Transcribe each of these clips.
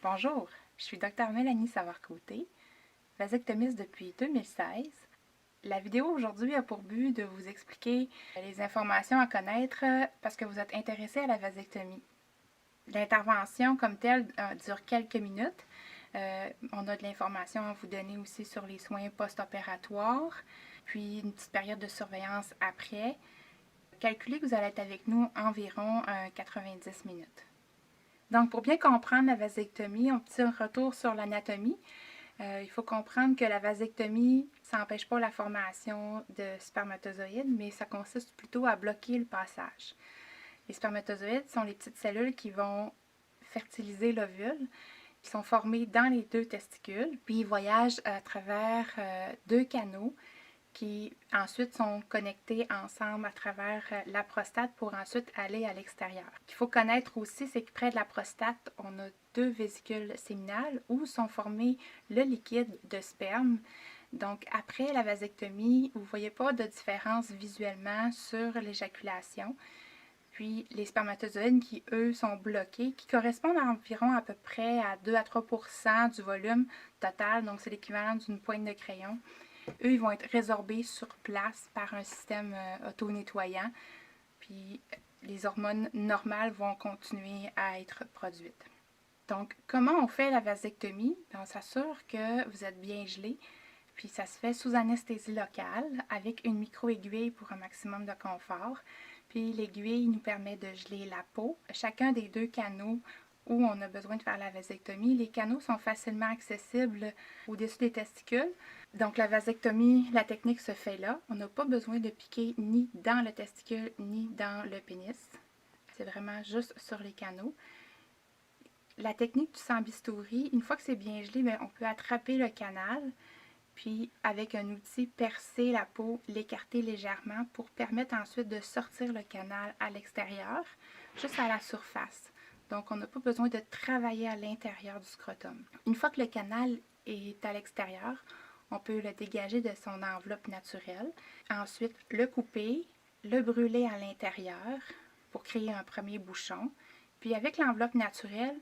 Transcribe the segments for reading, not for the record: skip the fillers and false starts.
Bonjour, je suis Dr Mélanie Savard-Côté, vasectomiste depuis 2016. La vidéo aujourd'hui a pour but de vous expliquer les informations à connaître parce que vous êtes intéressé à la vasectomie. L'intervention comme telle dure quelques minutes. On a de l'information à vous donner aussi sur les soins post-opératoires, puis une petite période de surveillance après. Calculez que vous allez être avec nous environ 90 minutes. Donc, pour bien comprendre la vasectomie, un petit retour sur l'anatomie. Il faut comprendre que la vasectomie, ça n'empêche pas la formation de spermatozoïdes, mais ça consiste plutôt à bloquer le passage. Les spermatozoïdes sont les petites cellules qui vont fertiliser l'ovule, qui sont formées dans les deux testicules, puis ils voyagent à travers deux canaux qui ensuite sont connectés ensemble à travers la prostate pour ensuite aller à l'extérieur. Ce qu'il faut connaître aussi, c'est que près de la prostate, on a deux vésicules séminales où sont formés le liquide de sperme. Donc, après la vasectomie, vous ne voyez pas de différence visuellement sur l'éjaculation. Puis, les spermatozoïdes qui, eux, sont bloqués, qui correspondent environ à peu près à 2 à 3 % du volume total. Donc, c'est l'équivalent d'une poigne de crayon. Eux, ils vont être résorbés sur place par un système auto-nettoyant. Puis les hormones normales vont continuer à être produites. Donc, comment on fait la vasectomie? On s'assure que vous êtes bien gelé. Puis ça se fait sous anesthésie locale avec une micro-aiguille pour un maximum de confort. Puis l'aiguille nous permet de geler la peau. Chacun des deux canaux où on a besoin de faire la vasectomie, les canaux sont facilement accessibles au-dessus des testicules. Donc la vasectomie, la technique se fait là. On n'a pas besoin de piquer ni dans le testicule ni dans le pénis. C'est vraiment juste sur les canaux. La technique du sang-bistouri, une fois que c'est bien gelé, bien, on peut attraper le canal, puis avec un outil percer la peau, l'écarter légèrement pour permettre ensuite de sortir le canal à l'extérieur, juste à la surface. Donc, on n'a pas besoin de travailler à l'intérieur du scrotum. Une fois que le canal est à l'extérieur, on peut le dégager de son enveloppe naturelle. Ensuite, le couper, le brûler à l'intérieur pour créer un premier bouchon. Puis avec l'enveloppe naturelle,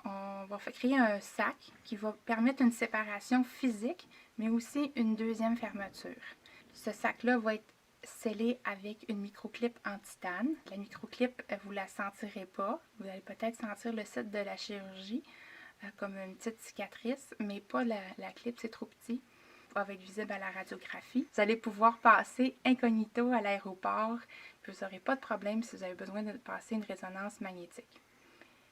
on va créer un sac qui va permettre une séparation physique, mais aussi une deuxième fermeture. Ce sac-là va être scellé avec une microclip en titane. La microclip, vous ne la sentirez pas. Vous allez peut-être sentir le site de la chirurgie comme une petite cicatrice, mais pas la clip, c'est trop petit. Elle va être visible à la radiographie. Vous allez pouvoir passer incognito à l'aéroport, puis vous n'aurez pas de problème si vous avez besoin de passer une résonance magnétique.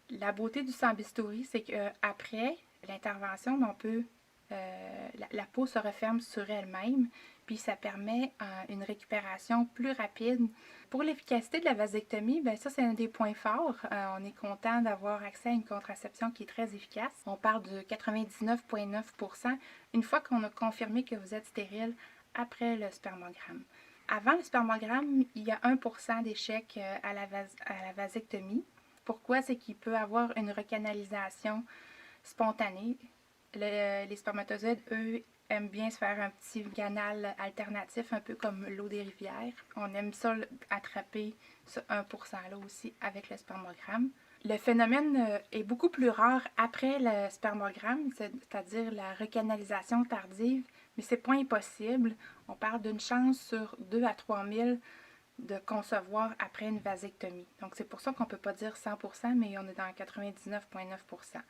La beauté du sang-bistouri, c'est qu'après l'intervention, on peut, la peau se referme sur elle-même, puis ça permet une récupération plus rapide. Pour l'efficacité de la vasectomie, bien ça c'est un des points forts. On est content d'avoir accès à une contraception qui est très efficace. On parle de 99,9% une fois qu'on a confirmé que vous êtes stérile après le spermogramme. Avant le spermogramme, il y a 1% d'échec à la vasectomie. Pourquoi? C'est qu'il peut avoir une recanalisation spontanée. Les spermatozoïdes, eux, aiment bien se faire un petit canal alternatif, un peu comme l'eau des rivières. On aime ça attraper ce 1%-là aussi avec le spermogramme. Le phénomène est beaucoup plus rare après le spermogramme, c'est-à-dire la recanalisation tardive, mais c'est pas impossible. On parle d'une chance sur 2 à 3 000 de concevoir après une vasectomie. Donc, c'est pour ça qu'on ne peut pas dire 100%, mais on est dans 99,9%.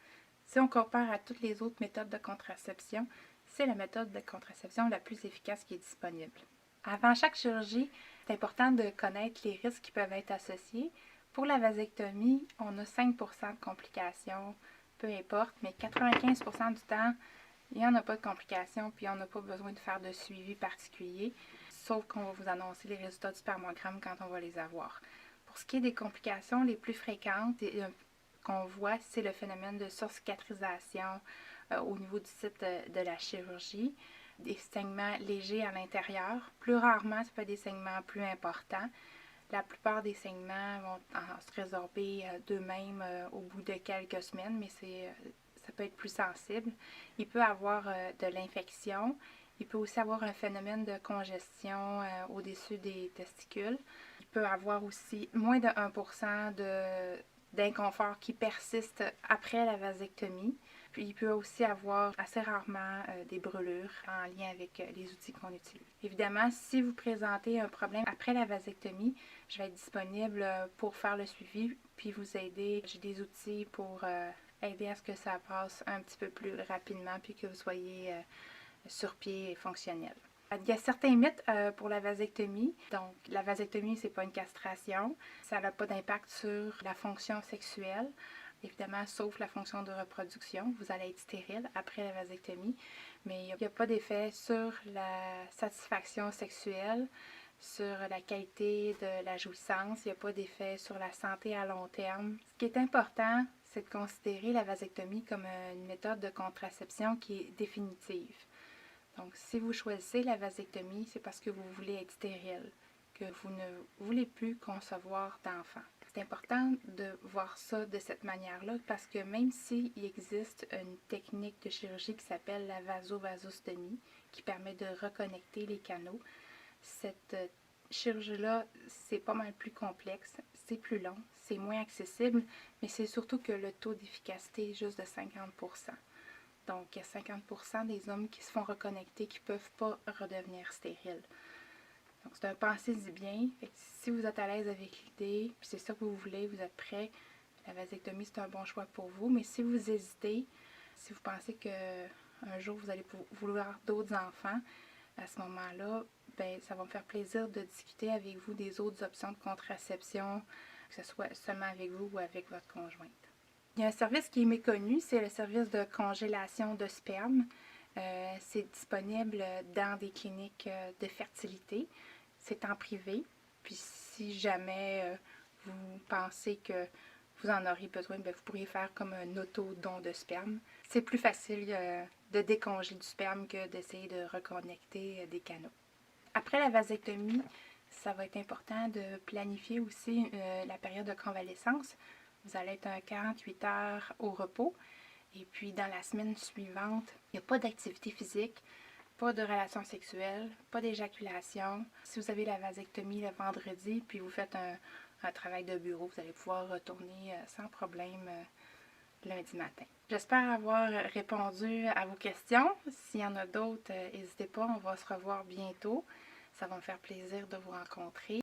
Si on compare à toutes les autres méthodes de contraception, c'est la méthode de contraception la plus efficace qui est disponible. Avant chaque chirurgie, c'est important de connaître les risques qui peuvent être associés. Pour la vasectomie, on a 5% de complications, peu importe, mais 95% du temps, il n'y en a pas de complications, puis on n'a pas besoin de faire de suivi particulier, sauf qu'on va vous annoncer les résultats du spermogramme quand on va les avoir. Pour ce qui est des complications les plus fréquentes qu'on voit, c'est le phénomène de surcicatrisation au niveau du site de la chirurgie, des saignements légers à l'intérieur. Plus rarement, ça peut être des saignements plus importants. La plupart des saignements vont se résorber d'eux-mêmes au bout de quelques semaines, mais ça peut être plus sensible. Il peut avoir de l'infection. Il peut aussi avoir un phénomène de congestion au-dessus des testicules. Il peut avoir aussi moins de 1% d'inconfort qui persiste après la vasectomie. Puis il peut aussi avoir assez rarement des brûlures en lien avec les outils qu'on utilise. Évidemment, si vous présentez un problème après la vasectomie, je vais être disponible pour faire le suivi puis vous aider. J'ai des outils pour aider à ce que ça passe un petit peu plus rapidement puis que vous soyez sur pied et fonctionnel. Il y a certains mythes pour la vasectomie. Donc, la vasectomie, c'est pas une castration. Ça n'a pas d'impact sur la fonction sexuelle. Évidemment, sauf la fonction de reproduction. Vous allez être stérile après la vasectomie. Mais il n'y a pas d'effet sur la satisfaction sexuelle, sur la qualité de la jouissance. Il n'y a pas d'effet sur la santé à long terme. Ce qui est important, c'est de considérer la vasectomie comme une méthode de contraception qui est définitive. Donc, si vous choisissez la vasectomie, c'est parce que vous voulez être stérile, que vous ne voulez plus concevoir d'enfants. C'est important de voir ça de cette manière-là parce que même s'il existe une technique de chirurgie qui s'appelle la vasovasostomie, qui permet de reconnecter les canaux, cette chirurgie-là, c'est pas mal plus complexe, c'est plus long, c'est moins accessible, mais c'est surtout que le taux d'efficacité est juste de 50%. Donc, il y a 50% des hommes qui se font reconnecter qui ne peuvent pas redevenir stériles. Donc, c'est un pensez-y bien. Si vous êtes à l'aise avec l'idée, puis c'est ça que vous voulez, vous êtes prêt, la vasectomie, c'est un bon choix pour vous. Mais si vous hésitez, si vous pensez qu'un jour vous allez vouloir d'autres enfants, à ce moment-là, ben, ça va me faire plaisir de discuter avec vous des autres options de contraception, que ce soit seulement avec vous ou avec votre conjointe. Il y a un service qui est méconnu, c'est le service de congélation de sperme. C'est disponible dans des cliniques de fertilité. C'est en privé. Puis si jamais vous pensez que vous en aurez besoin, bien, vous pourriez faire comme un auto-don de sperme. C'est plus facile de décongeler du sperme que d'essayer de reconnecter des canaux. Après la vasectomie, ça va être important de planifier aussi la période de convalescence. Vous allez être 48 heures au repos. Et puis, dans la semaine suivante, il n'y a pas d'activité physique, pas de relations sexuelles, pas d'éjaculation. Si vous avez la vasectomie le vendredi, puis vous faites un travail de bureau, vous allez pouvoir retourner sans problème lundi matin. J'espère avoir répondu à vos questions. S'il y en a d'autres, n'hésitez pas, on va se revoir bientôt. Ça va me faire plaisir de vous rencontrer.